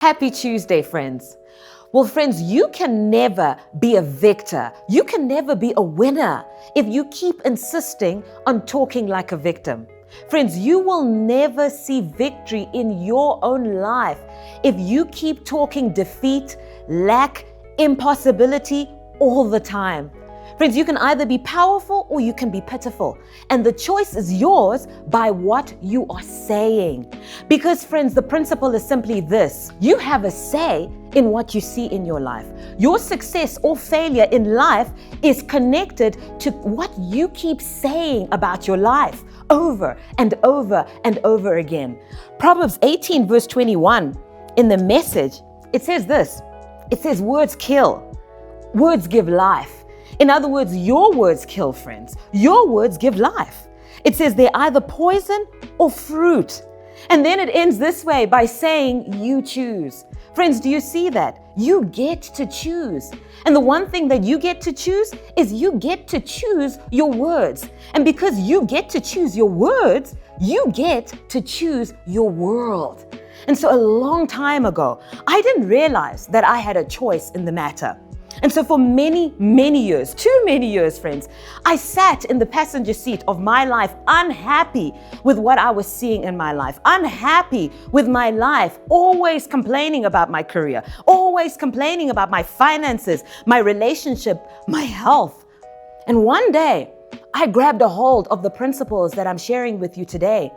Happy Tuesday, friends. Well, friends, you can never be a victor. You can never be a winner if you keep insisting on talking like a victim. Friends, you will never see victory in your own life if you keep talking defeat, lack, impossibility all the time. Friends, you can either be powerful or you can be pitiful. And the choice is yours by what you are saying. Because, friends, the principle is simply this. You have a say in what you see in your life. Your success or failure in life is connected to what you keep saying about your life over and over and over again. Proverbs 18 verse 21 in the Message, it says this. It says, words kill, words give life. In other words, your words kill, friends. Your words give life. It says they're either poison or fruit. And then it ends this way by saying, you choose. Friends, do you see that? You get to choose. And the one thing that you get to choose is you get to choose your words. And because you get to choose your words, you get to choose your world. And so a long time ago, I didn't realize that I had a choice in the matter. And so for many, many years, too many years, friends, I sat in the passenger seat of my life, unhappy with what I was seeing in my life, unhappy with my life, always complaining about my career, always complaining about my finances, my relationship, my health. And one day, I grabbed a hold of the principles that I'm sharing with you today,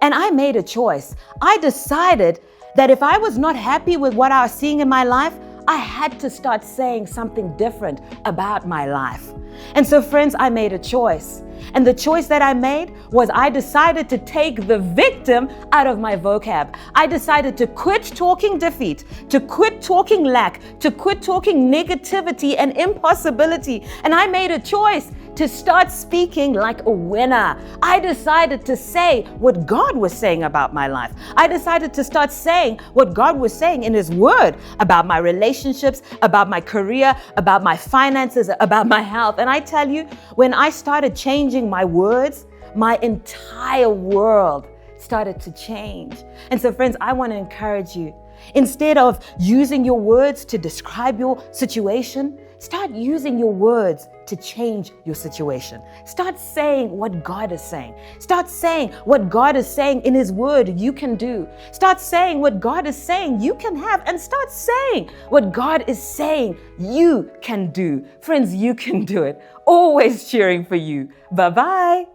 and I made a choice. I decided that if I was not happy with what I was seeing in my life, I had to start saying something different about my life. And so, friends, I made a choice. And the choice that I made was I decided to take the victim out of my vocab. I decided to quit talking defeat, to quit talking lack, to quit talking negativity and impossibility. And I made a choice to start speaking like a winner. I decided to say what God was saying about my life. I decided to start saying what God was saying in His Word about my relationships, about my career, about my finances, about my health. And I tell you, when I started changing my words, my entire world started to change. And so, friends, I want to encourage you. Instead of using your words to describe your situation, start using your words to change your situation. Start saying what God is saying. Start saying what God is saying in His Word you can do. Start saying what God is saying you can have, and start saying what God is saying you can do. Friends, you can do it. Always cheering for you. Bye-bye.